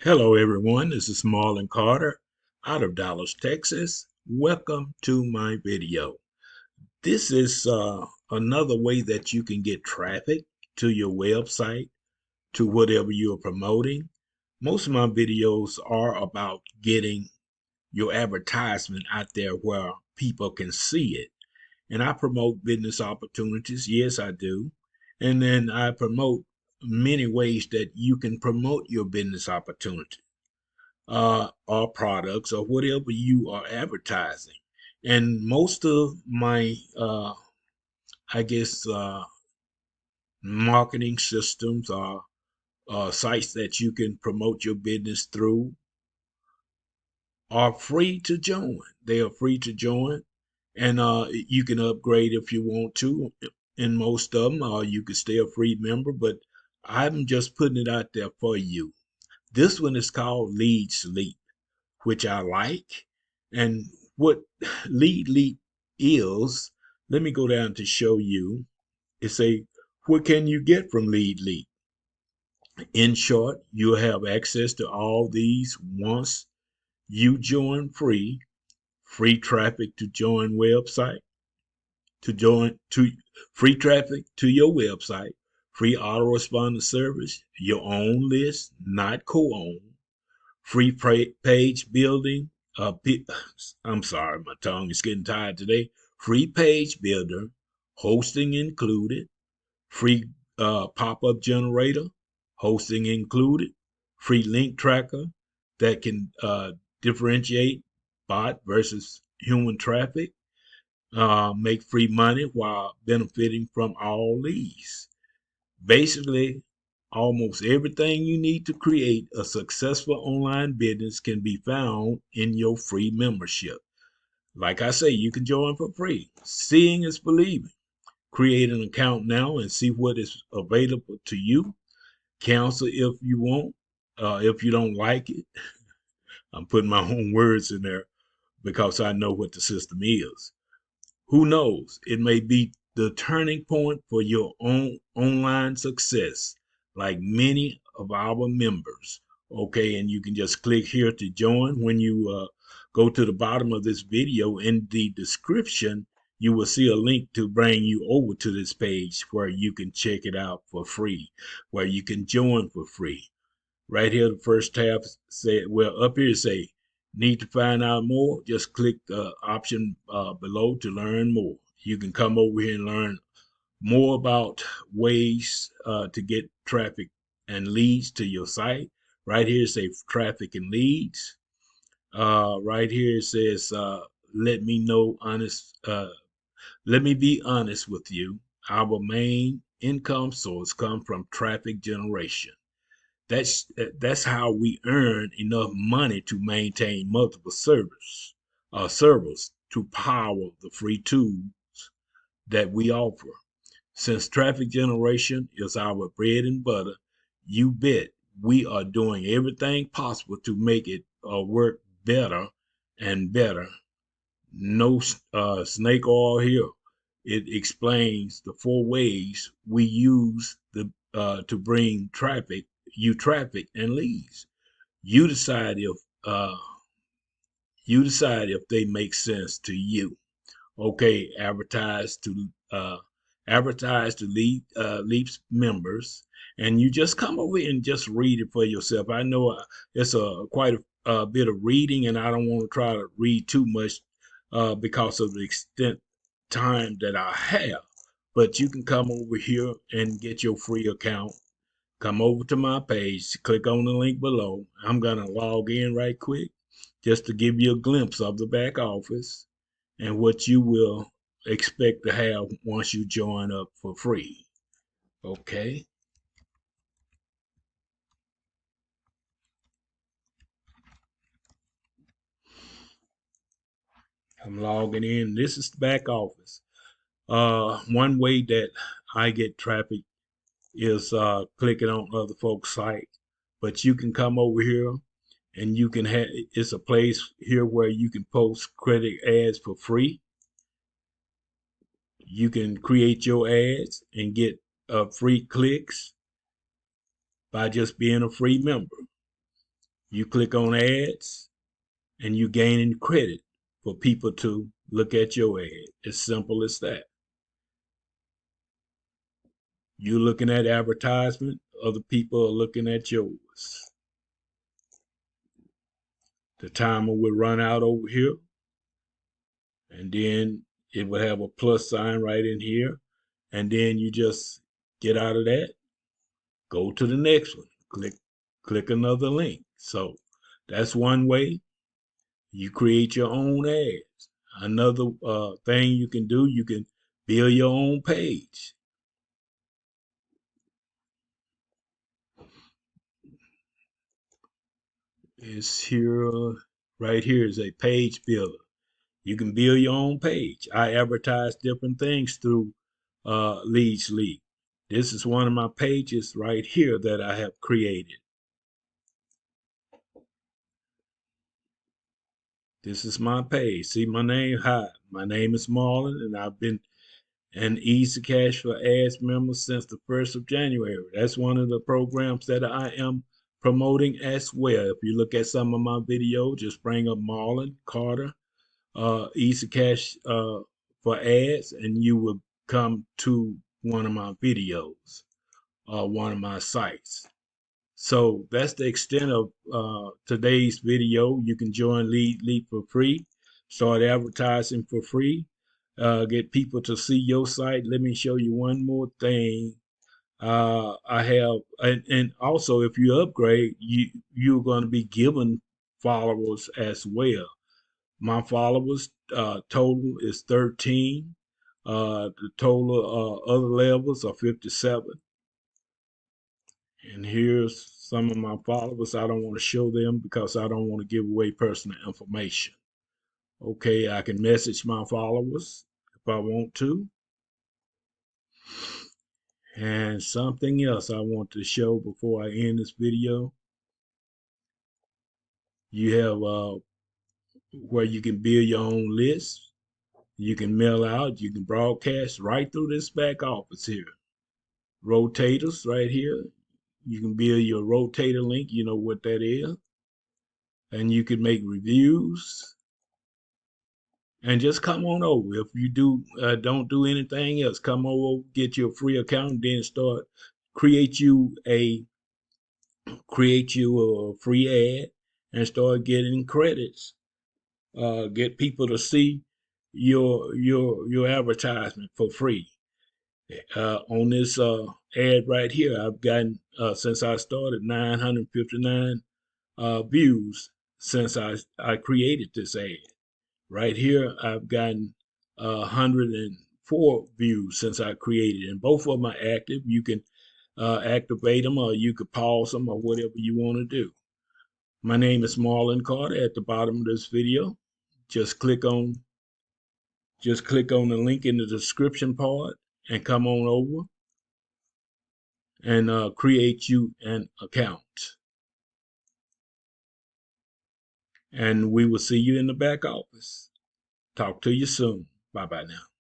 Hello, everyone. This is Marlon Carter out of Dallas, Texas. Welcome to my video. This is another way that you can get traffic to your website, to whatever you're promoting. Most of my videos are about getting your advertisement out there where people can see it. And I promote business opportunities. Yes, I do. And then I promote many ways that you can promote your business opportunity or products or whatever you are advertising. And most of my, I guess, marketing systems are sites that you can promote your business through are free to join. They are free to join, and you can upgrade if you want to. In most of them, or you can stay a free member. But I'm just putting it out there for you. This one is called Leadsleap, which I like. And what Lead is, let me go down to show you. It's a what can you get from Lead? In short, you'll have access to all these once you join free traffic to join website, to join to free traffic to your website, free autoresponder service, your own list, not co-owned, free page building. I'm sorry, my tongue is getting tired today. Free page builder, hosting included, free pop-up generator, hosting included, free link tracker that can differentiate bot versus human traffic, make free money while benefiting from all these. Basically, almost everything you need to create a successful online business can be found in your free membership. Like I say, you can join for free. Seeing is believing. Create an account now and see what is available to you. Cancel if you want. If you don't like it, I'm putting my own words in there because I know what the system is. Who knows? It may be the turning point for your own online success, like many of our members. Okay, and you can just click here to join. When you go to the bottom of this video, in the description, you will see a link to bring you over to this page where you can check it out for free, where you can join for free. Right here, the first tab say, well, up here say, need to find out more? Just click the option below to learn more. You can come over here and learn more about ways to get traffic and leads to your site. Right here, say traffic and leads. Right here, it says, let me know honest, let me be honest with you. Our main income source comes from traffic generation. That's how we earn enough money to maintain multiple servers to power the free tools that we offer. Since traffic generation is our bread and butter, you bet we are doing everything possible to make it work better and better. No snake oil here. It explains the four ways we use to bring traffic and leads. You decide if uh, you decide if they make sense to you. Okay, advertise to Leap's members, and you just come over and just read it for yourself. I know it's a quite a bit of reading, and I don't want to try to read too much because of the extent time that I have. But you can come over here and get your free account. Come over to my page, click on the link below. I'm gonna log in right quick just to give you a glimpse of the back office and what you will expect to have once you join up for free. Okay, I'm logging in. This is the back office. One way that I get traffic is clicking on other folks' site, but you can come over here and you can have it's a place here where you can post credit ads for free. You can create your ads and get free clicks by just being a free member. You click on ads and you gaining credit for people to look at your ad. As simple as that. You're looking at advertisement, other people are looking at yours. The timer will run out over here, and then it will have a plus sign right in here. And then you just get out of that, go to the next one, click another link. So that's one way you create your own ads. Another thing you can do, you can build your own page. It's here, right here is a page builder. You can build your own page. I advertise different things through Leadsleap. This is one of my pages right here that I have created. This is my page. See my name? Hi, my name is Marlon, and I've been an Easy Cash for Ads member since the 1st of January. That's one of the programs that I am promoting as well. If you look at some of my videos, just bring up Marlon Carter, Easy Cash for Ads, and you will come to one of my videos or one of my sites. So that's the extent of today's video. You can join Leadsleap for free, start advertising for free, get people to see your site. Let me show you one more thing. I have, and also if you upgrade, you're going to be given followers as well. My followers total is 13. The total other levels are 57. And here's some of my followers. I don't want to show them because I don't want to give away personal information. Okay, I can message my followers if I want to. And something else I want to show before I end this video. You have where you can build your own list. You can mail out, you can broadcast right through this back office here. Rotators right here. You can build your rotator link, you know what that is. And you can make reviews. And just come on over. If you don't do anything else, come over, get your free account, and then start create you a free ad and start getting credits. Get people to see your advertisement for free. On this ad right here, I've gotten since I started 959 views since I created this ad. Right here, I've gotten 104 views since I created it, and both of them are active. You can activate them, or you could pause them, or whatever you want to do. My name is Marlon Carter. At the bottom of this video, just click on the link in the description part and come on over and create you an account. And we will see you in the back office. Talk to you soon. Bye bye now.